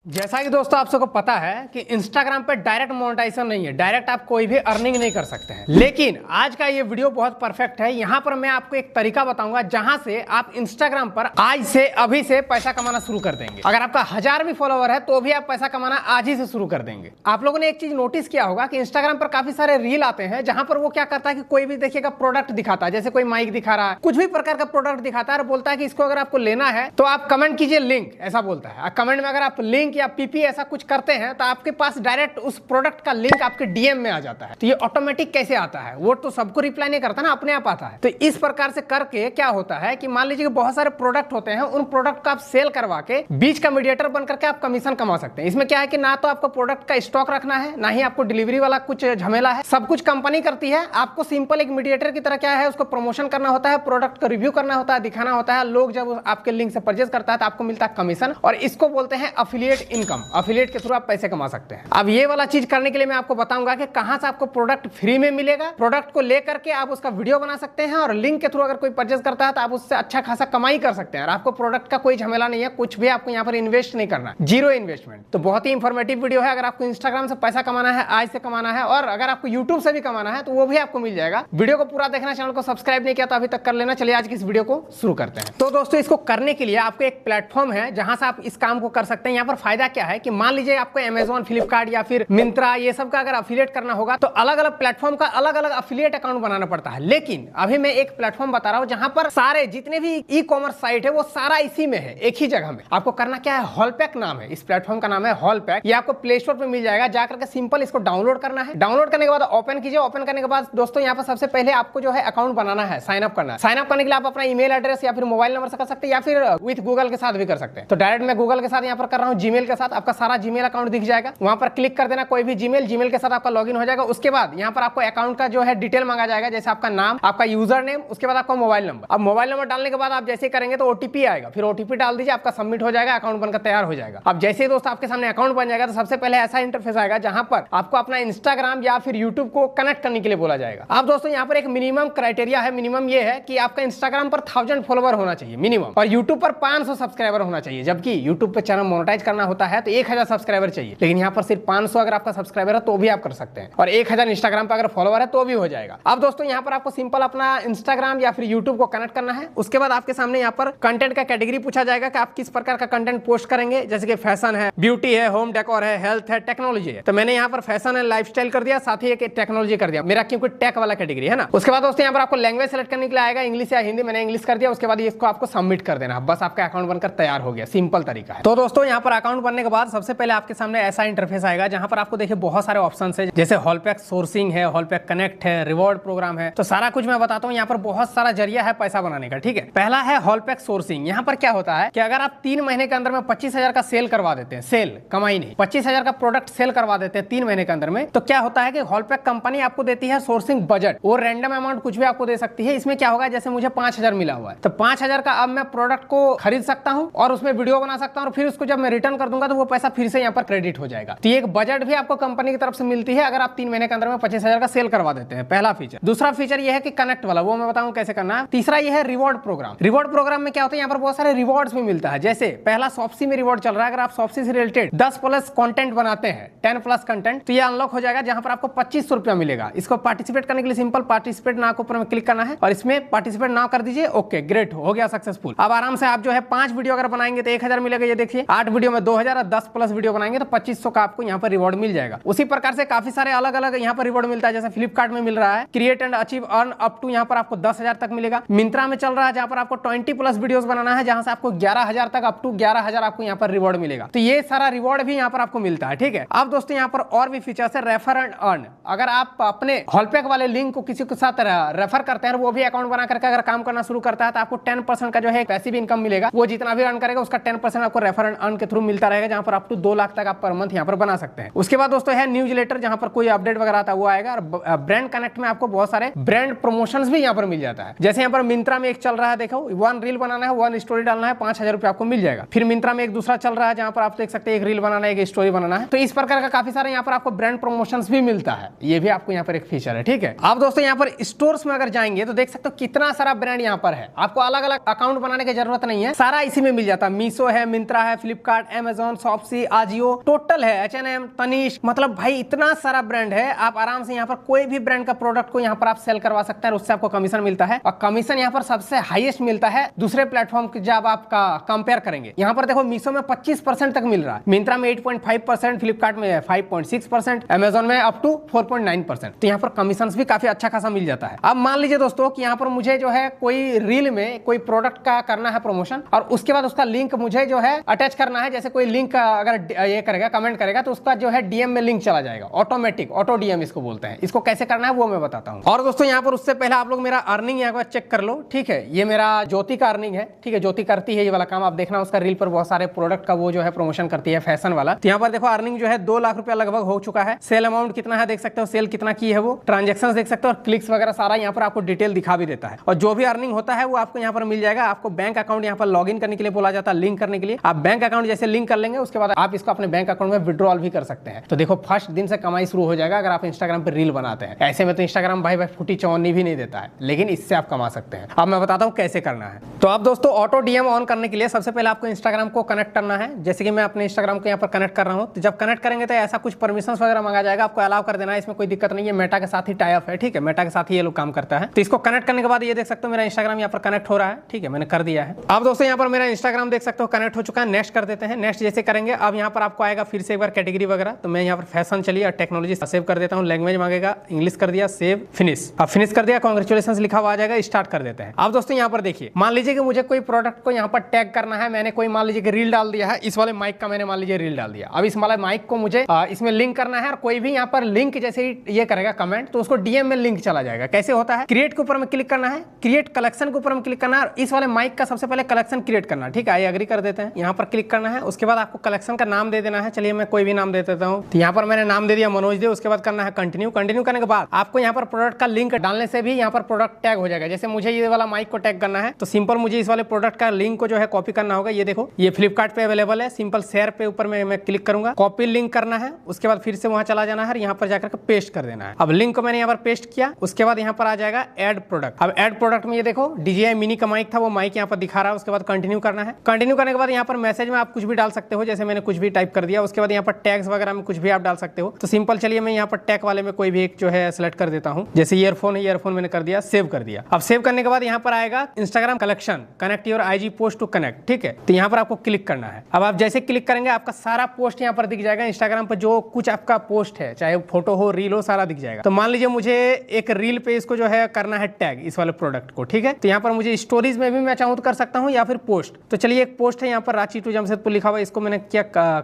जैसा कि दोस्तों आप सबको पता है कि इंस्टाग्राम पे डायरेक्ट मोनेटाइजेशन नहीं है, डायरेक्ट आप कोई भी अर्निंग नहीं कर सकते हैं। लेकिन आज का ये वीडियो बहुत परफेक्ट है। यहाँ पर मैं आपको एक तरीका बताऊंगा जहां से आप इंस्टाग्राम पर आज से अभी से पैसा कमाना शुरू कर देंगे। अगर आपका 1000 भी फॉलोवर है तो भी आप पैसा कमाना आज ही से शुरू कर देंगे। आप लोगों ने एक चीज नोटिस किया होगा कि इंस्टाग्राम पर काफी सारे रील आते हैं जहां पर वो क्या करता है कि कोई भी देखिएगा प्रोडक्ट दिखाता है, जैसे कोई माइक दिखा रहा है, कुछ भी प्रकार का प्रोडक्ट दिखाता है और बोलता है कि इसको अगर आपको लेना है तो आप कमेंट कीजिए लिंक, ऐसा बोलता है। कमेंट में अगर आप लिंक या पीपी ऐसा कुछ करते हैं तो आपके पास डायरेक्ट उस प्रोडक्ट का लिंक आपके डीएम में आ जाता है। तो ये ऑटोमेटिक कैसे आता है? वो तो सबको रिप्लाई नहीं करता ना, अपने आप आता है। तो इस प्रकार से करके क्या होता है कि मान लीजिए कि बहुत सारे प्रोडक्ट होते हैं, उन प्रोडक्ट को आप सेल करवा के बीच का मीडिएटर बन करके आप कमीशन कमा सकते हैं। इसमें क्या है कि ना तो आपको प्रोडक्ट का स्टॉक रखना है, ना ही आपको डिलीवरी वाला कुछ झमेला है, सब कुछ कंपनी करती है। आपको सिंपल एक मीडिएटर की तरह क्या है, उसको प्रमोशन करना होता है, प्रोडक्ट का रिव्यू करना होता है, दिखाना होता है। लोग जब आपके लिंक से परचेज करता है तो आपको मिलता है कमीशन, और इसको बोलते हैं एफिलिएट इनकम। एफिलिएट के थ्रू आप पैसे कमा सकते हैं। अब ये वाला चीज करने के लिए मैं आपको बताऊंगा कि कहां से आपको प्रोडक्ट फ्री में मिलेगा। प्रोडक्ट को लेकर के आप उसका वीडियो बना सकते हैं और लिंक के थ्रू अगर कोई परचेज करता है तो आप उससे अच्छा खासा कमाई कर सकते हैं। और आपको प्रोडक्ट का कोई झमेला नहीं है, कुछ भी आपको यहाँ पर इन्वेस्ट नहीं करना, जीरो इन्वेस्टमेंट। तो बहुत ही इंफॉर्मेटिव वीडियो है। अगर आपको इंस्टाग्राम से पैसा कमाना है, आज से कमाना है, और अगर आपको यूट्यूब से भी कमाना है तो वो भी आपको मिल जाएगा। वीडियो को पूरा देखना, चैनल को सब्सक्राइब नहीं किया तो अभी तक कर लेना। चलिए आज की इस वीडियो को शुरू करते हैं। तो दोस्तों इसको करने के लिए आपको एक प्लेटफॉर्म है जहां से आप इस काम को कर सकते हैं। यहाँ पर फायदा क्या है कि मान लीजिए आपको अमेजॉन, फ्लिपकार्ट या फिर मिंत्रा ये सब का अगर अफिलिएट करना होगा तो अलग अलग प्लेटफॉर्म का अलग अलग अफिलिएट अकाउंट बनाना पड़ता है। लेकिन अभी मैं एक प्लेटफॉर्म बता रहा हूं जहां पर सारे जितने भी ई कॉमर्स साइट है वो सारा इसी में है, एक ही जगह में। आपको करना क्या है, हॉलपैक नाम है इस प्लेटफॉर्म का, नाम है हॉलपैक। ये आपको प्ले स्टोर पर मिल जाएगा, जाकर के सिंपल इसको डाउनलोड करना है। डाउनलोड करने के बाद ओपन कीजिए। ओपन करने के बाद दोस्तों यहाँ पर सबसे पहले आपको जो है अकाउंट बनाना है, साइन अप करना है। साइन अप करने के लिए आप अपना ईमेल एड्रेस या फिर मोबाइल नंबर से कर सकते हैं, या फिर विथ गूगल के साथ भी कर सकते हैं। तो डायरेक्ट मैं गूगल के साथ यहाँ पर कर रहा हूँ, जीमेल के साथ। आपका सारा जीमेल अकाउंट दिख जाएगा, वहां पर क्लिक कर देना कोई भी जीमेल के साथ आपका लॉगिन हो जाएगा। उसके बाद यहाँ पर आपको अकाउंट का जो है डिटेल मांगा जाएगा, जैसे आपका नाम, आपका यूजर नेम, उसके बाद आपका मोबाइल नंबर। अब मोबाइल नंबर डालने के बाद आप जैसे करेंगे तो ओटीपी आएगा, फिर ओटीपी डाल दीजिए, आपका सबमिट हो जाएगा, अकाउंट बनकर तैयार हो जाएगा। अब जैसे ही दोस्त आपके सामने अकाउंट बन जाएगा तो सबसे पहले ऐसा इंटरफेस आएगा जहां पर आपको अपना इंस्टाग्राम या फिर यूट्यूब को कनेक्ट करने के लिए बोला जाएगा। अब दोस्तों यहाँ पर एक मिनिमम क्राइटेरिया है। मिनिमम ये है कि आपका इंस्टाग्राम पर 1000 फॉलोवर होना चाहिए मिनिमम, और यूट्यूब पर 500 सब्सक्राइबर होना चाहिए। जबकि यूट्यूब पर चैनल मोनेटाइज करना होता है तो 1000 सब्सक्राइबर चाहिए, लेकिन यहाँ पर सिर्फ 500 अगर आपका सब्सक्राइबर है तो भी आप कर सकते हैं, और 1000 इंस्टाग्राम पर अगर फॉलोवर है तो भी हो जाएगा। अब दोस्तों यहाँ पर आपको सिंपल अपना इंस्टाग्राम या फिर यूट्यूब को कनेक्ट करना है। उसके बाद आपके सामने यहाँ पर कंटेंट का कैटेगरी पूछा जाएगा कि आप किस प्रकार का कंटेंट पोस्ट करेंगे, जैसे कि फैशन है, ब्यूटी है, होम डेकोर है, हेल्थ है, टेक्नोलॉजी है। तो मैंने यहाँ पर फैशन एंड लाइफस्टाइल कर दिया, साथ ही एक टेक्नोलॉजी कर दिया, मेरा क्योंकि टेक वाला कैटेगरी है ना। उसके बाद दोस्तों यहाँ पर आपको लैंग्वेज सेलेक्ट करने के लिए आएगा, इंग्लिश या हिंदी। मैंने इंग्लिश कर दिया। उसके बाद इसको आपको सबमिट कर देना, बस आपका अकाउंट बनकर तैयार हो गया। सिंपल तरीका है। तो दोस्तों यहाँ पर अकाउंट बनने के बाद सबसे पहले आपके सामने ऐसा इंटरफेस आएगा जहां पर आपको देखिए बहुत सारे ऑप्शन है, जैसे हॉलपैक सोर्सिंग है, हॉलपैक कनेक्ट है, रिवॉर्ड प्रोग्राम है। तो सारा कुछ मैं बताता हूँ। यहाँ पर बहुत सारा जरिया है पैसा बनाने का, ठीक है। पहला है हॉलपैक सोर्सिंग। यहाँ पर क्या होता है कि अगर आप 3 महीने के अंदर में 25,000 का सेल करवा देते हैं, सेल कमाई नहीं, 25,000 का प्रोडक्ट सेल करवा देते हैं 3 महीने के अंदर में, तो क्या होता है कि हॉलपैक कंपनी आपको देती है सोर्सिंग बजट। वो रैंडम अमाउंट कुछ भी आपको दे सकती है। इसमें क्या होगा, जैसे मुझे 5000 मिला हुआ है तो 5000 का अब मैं प्रोडक्ट को खरीद सकता हूँ और उसमें वीडियो बना सकता हूँ, और फिर उसको जब मैं रिटर्न कर दूंगा तो वो पैसा फिर से यहाँ पर क्रेडिट हो जाएगा। तो एक बजट भी आपको कंपनी की तरफ से मिलती है अगर आप 3 महीने के अंदर में 25,000 का सेल करवा देते हैं। पहला फीचर। दूसरा फीचर ये है कि कनेक्ट वाला, वो मैं बताऊं कैसे करना है। तीसरा ये है रिवॉर्ड प्रोग्राम। रिवॉर्ड प्रोग्राम में क्या होता है, यहाँ पर बहुत सारे रिवॉर्ड्स भी मिलता है। जैसे पहला शॉप्सी में रिवॉर्ड चल रहा है, अगर आप शॉप्सी से रिलेटेड 10+ कंटेंट बनाते हैं, 10+ कंटेंट, तो ये अनलॉक हो जाएगा, जहां पर आपको 2500 रुपया मिलेगा। इसको पार्टिसिपेट करने के लिए सिंपल पार्टिसिपेट नाउ के ऊपर में क्लिक करना है और इसमें पार्टिसिपेट नाउ कर दीजिए। ओके, ग्रेट, हो गया सक्सेसफुल। अब आराम से आप जो है 5 वीडियो अगर बनाएंगे तो 1000 मिलेगा। ये देखिए 8 वीडियो में 2000, और 10+ वीडियो बनाएंगे तो 2500 का आपको यहाँ पर रिवॉर्ड मिल जाएगा। उसी प्रकार से काफी सारे अलग अलग यहाँ पर रिवॉर्ड मिलता है, जैसे फ्लिपकार्ट में मिल रहा है create and achieve earn up to, यहाँ पर आपको 10,000 तक मिलेगा। मिंत्रा में चल रहा है जहाँ पर आपको 20+ वीडियोस बनाना है, जहां से आपको 11,000 तक, अप टू 11,000 आपको यहाँ पर रिवॉर्ड मिलेगा। तो ये सारा रिवॉर्ड भी यहाँ पर आपको मिलता है, ठीक है। अब दोस्तों यहाँ पर और भी फीचर्स है, रेफर एंड अर्न। अगर आप अपने हॉलपैक वाले लिंक को किसी के साथ रेफर करते हैं, वो भी अकाउंट बना करके अगर काम करना शुरू करता है तो आपको 10% का जो है पैसिव इनकम मिलेगा। वो जितना भी अर्न करेगा उसका 10% आपको रेफर एंड अर्न के थ्रू मिलता रहेगा, जहां पर अप टू 2 लाख तक आप पर मंथ यहाँ पर बना सकते हैं। उसके बाद दोस्तों है न्यूज़लेटर, जहां पर कोई अपडेट वगैरह आता है वो आएगा। और ब्रांड कनेक्ट में आपको बहुत सारे ब्रांड प्रमोशंस भी यहाँ पर मिल जाता है। जैसे यहाँ पर मिंत्रा में एक चल रहा है, देखो 1 रील बनाना है, 1 स्टोरी डालना है, 5000 रुपया आपको मिल जाएगा। फिर मिंत्रा में एक दूसरा चल रहा है जहां पर आप देख सकते हैं एक रील बनाना है, एक स्टोरी बनाना है। तो इस प्रकार का काफी सारे यहाँ पर आपको ब्रांड प्रमोशंस भी मिलता है। ये भी आपको यहाँ पर एक फीचर है, ठीक है। आप दोस्तों यहाँ पर स्टोर्स में अगर जाएंगे तो देख सकते हो कितना सारा ब्रांड यहाँ पर है। आपको अलग अलग अकाउंट बनाने की जरूरत नहीं है, सारा इसी में मिल जाता है। मीशो है, मिंत्रा है, Flipkart, Amazon, Amazon, Shopsy, Ajio, total है, H&M, तनिष्क, मतलब भाई इतना सारा ब्रांड है। आप आराम से यहाँ पर कोई भी ब्रांड का प्रोडक्ट को यहाँ पर आप सेल करवा सकते हैं और उससे आपको कमीशन मिलता है। और कमीशन यहाँ पर सबसे हाईएस्ट मिलता है दूसरे प्लेटफॉर्म के जब आप कंपेयर करेंगे। यहाँ पर देखो मीशो में 25% तक मिल रहा है, मिंत्रा में 8.5%, फ्लिपकार्ट में 5.6%, अमेजोन में अप टू 4.9%। तो यहाँ पर कमीशन भी काफी अच्छा खासा मिल जाता है। अब मान लीजिए दोस्तों कि यहाँ पर मुझे जो है कोई रील में कोई प्रोडक्ट का करना है प्रमोशन और उसके बाद उसका लिंक मुझे जो है अटैच करना है। जैसे कोई लिंक अगर ये करेगा, कमेंट करेगा, तो उसका जो है डीएम में लिंक चला जाएगा, ऑटोमेटिक, ऑटो डीएम इसको बोलते हैं। इसको कैसे करना है वो मैं बताता हूँ। और दोस्तों यहाँ पर उससे पहले आप लोग मेरा अर्निंग यहाँ पर चेक कर लो, ठीक है। ये मेरा ज्योति का अर्निंग है, ठीक है। ज्योति करती है ये वाला काम, आप देखना उसका रील पर बहुत सारे प्रोडक्ट का वो जो है प्रमोशन करती है, फैशन वाला। तो यहाँ पर देखो अर्निंग जो है 2 लाख रुपया लगभग हो चुका है। सेल अमाउंट कितना है देख सकते हो, सेल कितना की है वो, ट्रांजेक्शन देख सकते हो और क्लिक्स वगैरह सारा यहाँ पर आपको डिटेल दिखा भी देता है। और जो भी अर्निंग होता है वो आपको यहाँ पर मिल जाएगा। आपको बैंक अकाउंट यहाँ पर लॉग इन करने के लिए बोला जाता है, लिंक करने के लिए। आप बैंक अकाउंट जैसे लिंक कर लेंगे उसके बाद आप इसको अपने बैंक अकाउंट में विड्रॉल भी कर सकते हैं। तो देखो फर्स्ट दिन से कमाई शुरू हो जाएगा अगर आप इंस्टाग्राम पर रील बनाते हैं। ऐसे में तो इंस्टाग्राम भाई फुटी चौनी भी नहीं देता है, लेकिन इससे आप कमा सकते हैं। अब मैं बताता हूँ कैसे करना है। तो आप दोस्तों ऑटो डीएम ऑन करने के लिए सबसे पहले आपको इंस्टाग्राम को कनेक्ट करना है। जैसे कि मैं अपने इंस्टाग्राम को यहाँ पर कनेक्ट कर रहा हूँ। तो जब कनेक्ट करेंगे तो ऐसा कुछ परमिशन वगैरह मांगा जाएगा, आपको अलाउ कर देना है, इसमें कोई दिक्कत नहीं है। मेटा के साथ ही टाई अप है, ठीक है। मेटा के साथ ही ये लोग काम करता है। तो इसको कनेक्ट करने के बाद ये देख सकते हो मेरा इंस्टाग्राम यहाँ पर कनेक्ट हो रहा है, ठीक है, मैंने कर दिया है। अब दोस्तों यहाँ पर मेरा इंस्टाग्राम देख सकते हो कनेक्ट हो चुका है। नेक्स्ट कर देते हैं। नेक्स्ट जैसे करेंगे अब यहाँ पर आपको आएगा फिर से एक बार कैटेगरी वगैरह। तो मैं यहाँ पर फैशन चलिए और टेक्नोलॉजी सेव कर देता हूँ। लैंग्वेज मांगेगा, इंग्लिश कर दिया, सेव, फिनिश। अब फिनिश कर दिया, कांग्रेचुलेशंस लिखा हुआ आ जाएगा, स्टार्ट कर देते हैं। अब दोस्तों यहाँ पर देखिए, मान लीजिए कि मुझे कोई प्रोडक्ट को यहाँ पर टैग करना है। मैंने कोई मान लीजिए कि रील डाल दिया है, इस वाले माइक का मैंने मान लीजिए रील डाल दिया। अब इस वाले माइक को मुझे इसमें लिंक करना है और कोई भी यहाँ पर लिंक जैसे ही ये करेगा कमेंट तो उसको डीएम में लिंक चला जाएगा। कैसे होता है, क्रिएट के ऊपर में क्लिक करना है, क्रिएट कलेक्शन के ऊपर में क्लिक करना है और इस वाले माइक का सबसे पहले कलेक्शन क्रिएट करना है, ठीक है। आई एग्री कर देते हैं, यहाँ पर क्लिक करना है। उसके बाद आपको कलेक्शन का नाम दे देना है। चलिए मैं कोई भी नाम दे देता हूँ। तो यहाँ पर मैंने नाम दे दिया मनोज दे। उसके बाद करना है कंटिन्यू। कंटिन्यू करने के बाद आपको यहाँ पर प्रोडक्ट का लिंक डालने से भी यहाँ पर प्रोडक्ट टैग हो जाएगा। जैसे मुझे ये वाला माइक को टैग करना है तो सिंपल मुझे इस वाले प्रोडक्ट का लिंक को जो है कॉपी करना होगा। ये देखो ये फ्लिपकार्ट पे अवेलेबल है। सिंपल शेयर पे ऊपर में मैं क्लिक करूंगा, कॉपी लिंक करना है। उसके बाद फिर से वहां चला जाना है, यहाँ पर जाकर पेस्ट कर देना है। अब लिंक को मैंने यहाँ पर पेस्ट किया। उसके बाद यहाँ पर आ जाएगा ऐड प्रोडक्ट। अब ऐड प्रोडक्ट में ये देखो DJI मिनी का माइक था, वो माइक यहाँ पर दिखा रहा है। उसके बाद कंटिन्यू करना है। कंटिन्यू करने के बाद यहाँ पर मैसेज में आप कुछ भी डाल सकते हो, जैसे मैंने कुछ भी टाइप कर दिया। उसके बाद यहाँ पर टैग्स वगैरह में कुछ भी आप डाल सकते हो। तो सिंपल चलिए मैं यहाँ पर टैग वाले में कोई भी एक जो है सिलेक्ट कर देता हूँ। जैसे ईयरफोन है, ईयरफोन मैंने कर दिया, सेव कर दिया। अब सेव करने के बाद यहाँ पर आएगा Instagram collection, connect your IG post to connect, ठीक है। तो यहाँ पर आपको क्लिक करना है। अब आप जैसे क्लिक करेंगे आपका सारा पोस्ट यहाँ पर दिख जाएगा। इंस्टाग्राम पर जो कुछ आपका पोस्ट है, चाहे फोटो हो, रील हो, सारा दिख जाएगा। तो मान लीजिए मुझे एक रील पे इसको जो है करना है टैग, इस वाले प्रोडक्ट को, ठीक है। तो यहाँ पर मुझे स्टोरीज में भी मैं चाहूँ तो कर सकता हूँ या फिर पोस्ट। तो चलिए एक पोस्ट है यहाँ पर रांची टू जमशेदपुर लिखा हुआ, इसको मैंने किया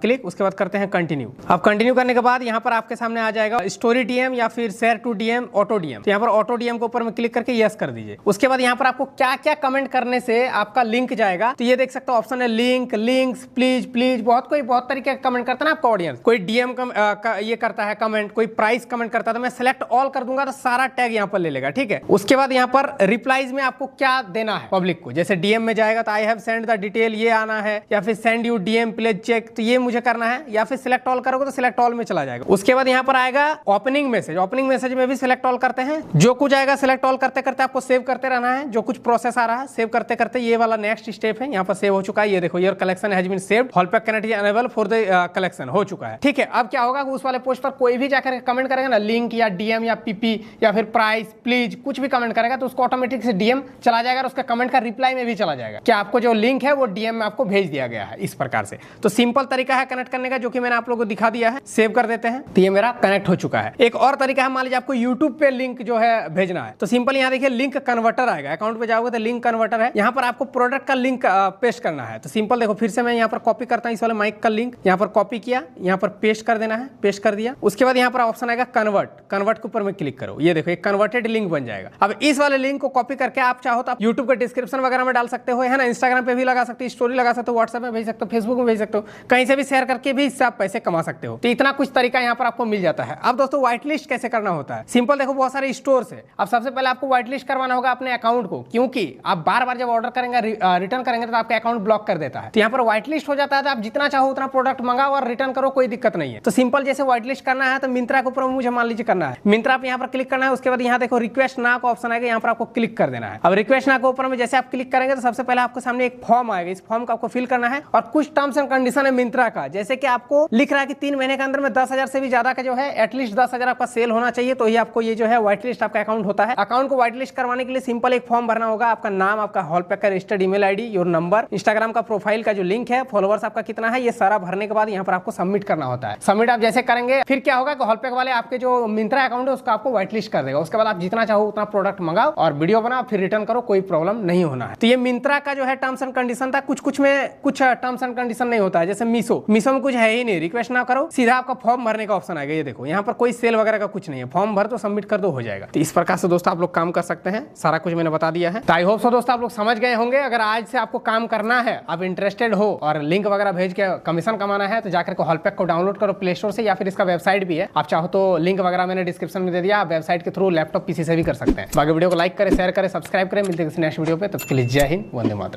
क्लिक। उसके बाद करते हैं कंटिन्यू। अब कंटिन्यू करने के बाद यहाँ पर आपके सामने आ जाएगा स्टोरी डीएम या फिर share to DM, auto DM. तो यहाँ पर ऑटो डीएम के ऊपर में क्लिक करके यस कर दीजिए। उसके बाद यहाँ पर आपको क्या क्या कमेंट करने से आपका लिंक जाएगा। तो ये देख सकते हो ऑप्शन है लिंक, लिंक्स, प्लीज, प्लीज। बहुत तरीके का कमेंट करता है ना आपका ऑडियंस। कोई डीएम ये करता है कमेंट, कोई प्राइस कमेंट करता है। तो मैं सेलेक्ट ऑल कर दूंगा तो सारा टैग यहाँ पर ले लेगा, ठीक है। उसके बाद यहाँ पर रिप्लाईज में आपको क्या देना है पब्लिक को। जैसे डीएम में जाएगा तो I have send the detail, ये आना है, या फिर send you DM please check, तो ये मुझे करना है। या फिर सिलेक्ट ऑल करोगे तो सिलेक्ट ऑल में चला जाएगा। उसके बाद यहाँ पर आएगा ओपनिंग मैसेज। ओपनिंग मैसेज में भी सिलेक्ट ऑल करते हैं। जो कुछ आएगा सिलेक्ट ऑल करते करते आपको सेव करते रहना है। जो कुछ प्रोसेस आ रहा है सेव करते करते ये वाला नेक्स्ट स्टेप है, यहाँ पर सेव हो चुका है। ये देखो your collection has been saved, हॉलपैक connect enable for the collection हो चुका है, ठीक है। अब क्या होगा, उस वाले पोस्ट पर कोई भी जाकर कमेंट करेगा ना, लिंक या डीएम या पीपी या फिर प्राइस, प्लीज, कुछ भी कमेंट करेगा तो उसको ऑटोमेटिक से डीएम चला जाएगा और उसका कमेंट का रिप्लाई में भी चला जाएगा कि आपको जो लिंक है वो डीएम में आपको भेज दिया गया है। इस प्रकार से तो सिंपल तरीका है कनेक्ट करने का, जो कि मैंने आप लोगों को दिखा दिया है। सेव कर देते हैं तो ये मेरा कनेक्ट हो चुका है। एक और तरीका है, मान लीजिए आपको यूट्यूब पे लिंक जो है भेजना है तो सिंपल यहाँ देखिए लिंक कन्वर्टर आएगा। अकाउंट पे जाओगे तो लिंक कन्वर्टर है, यहाँ पर आपको प्रोडक्ट का लिंक पेस्ट करना है। तो सिंपल देखो फिर से मैं यहाँ पर कॉपी करता हूँ इस वाले माइक का लिंक, यहाँ पर कॉपी किया, यहाँ पर पेस्ट कर देना है, पेस्ट कर दिया। उसके बाद यहाँ पर ऑप्शन आएगा कन्वर्ट, कन्वर्ट के ऊपर में क्लिक करो। ये देखो एक कन्वर्टेड लिंक बन जाएगा। अब इस वाले लिंक को कॉपी करके आप चाहो तो आप यूट्यूब के डिस्क्रिप्शन वगैरह में डाल सकते हो, है ना। इंस्टाग्राम पे भी लगा सकते हो, स्टोरी लगा सकते हो, व्हाट्सएप में भेज सकते हो, फेसबुक में भेज सकते हो, कहीं से भी शेयर करके भी इससे आप पैसे कमा सकते हो। तो इतना कुछ तरीका यहाँ पर आपको मिल जाता है। अब दोस्तों व्हाइट लिस्ट कैसे करना होता है, सिंपल देखो बहुत सारे स्टोर्स है। अब सबसे पहले आपको व्हाइट लिस्ट करवाना होगा अपने अकाउंट को, क्योंकि आप बार बार जब ऑर्डर करेंगे रिटर्न करेंगे तो आपका अकाउंट ब्लॉक कर देता है। तो यहाँ पर व्हाइट लिस्ट हो जाता है तो आप जितना चाहो उतना प्रोडक्ट मंगाओ और रिटर्न करो, कोई दिक्कत नहीं है। तो सिंपल जैसे व्हाइट लिस्ट करना है तो मिंत्रा के ऊपर मुझे मान लीजिए करना है, मिंत्रा पे यहाँ पर क्लिक करना है। उसके बाद यहाँ देखो रिक्वेस्ट ना का ऑप्शन आएगा, यहाँ पर आपको क्लिक कर देना है। अब रिक्वेस्ट ना के ऊपर में जैसे आप क्लिक करेंगे तो सबसे पहले आपके सामने एक फॉर्म आएगा, इस फॉर्म को आपको फिल करना है और कुछ टर्म्स टर्म्स एंड कंडीशन है मिंत्रा का, जैसे कि आपको लिख रहा है कि 3 महीने के अंदर में 10,000 से भी ज्यादा का जो है एटलीस्ट 10,000 आपका सेल होना चाहिए, तो ये आपको ये जो है व्हाइट लिस्ट आपका अकाउंट होता है। अकाउंट को व्हाइट लिस्ट करवाने के लिए सिंपल एक फॉर्म भरना होगा, आपका नाम, आपका हॉल पैक का registered email ID, your number, Instagram का प्रोफाइल का जो लिंक है, फॉलोवर्स आपका कितना है, ये सारा भरने के बाद यहाँ पर आपको सबमिट करना होता है। सबमिट आप जैसे करेंगे फिर क्या होगा कि हॉल पैक वाले आपके जो मिंत्रा अकाउंट है उसको आपको व्हाइट लिस्ट कर देगा। उसके बाद आप जितना चाहो उतना प्रोडक्ट मंगाओ और वीडियो बनाओ, फिर रिटर्न करो, कोई प्रॉब्लम नहीं होना है। तो ये मिंत्रा का जो है टर्म्स एंड कंडीशन था। कुछ में कुछ टर्म्स एंड कंडीशन नहीं होता है, जैसे मीशो में कुछ है ही नहीं, रिक्वेस्ट ना करो, सीधा आपका फॉर्म भरने का ऑप्शन आएगा। ये देखो यहाँ पर कोई सेल वगैरह का कुछ नहीं है, फॉर्म भर तो सबमिट कर दो, हो जाएगा। तो इस प्रकार से दोस्तों आप लोग काम कर सकते हैं, सारा कुछ मैंने बता दिया है। तो आई होप सो दोस्तों आप लोग समझ गए होंगे। अगर आज से आपको काम करना है, आप इंटरेस्टेड हो और लिंक वगैरह भेज के कमीशन कमाना है, तो जाकर के हॉल पैक को डाउनलोड करो प्ले स्टोर से, या फिर इसका वेबसाइट भी है, आप चाहो तो लिंक वगैरह मैंने डिस्क्रिप्शन में दे दिया, आप वेबसाइट के थ्रू लैपटॉप पीसी से भी कर सकते हैं। बाकी वीडियो को लाइक करें, शेयर करें, सब्सक्राइब करें। मिलते हैं नेक्स्ट वीडियो पे, तब तक के लिए जय हिंद, वंदे मातरम।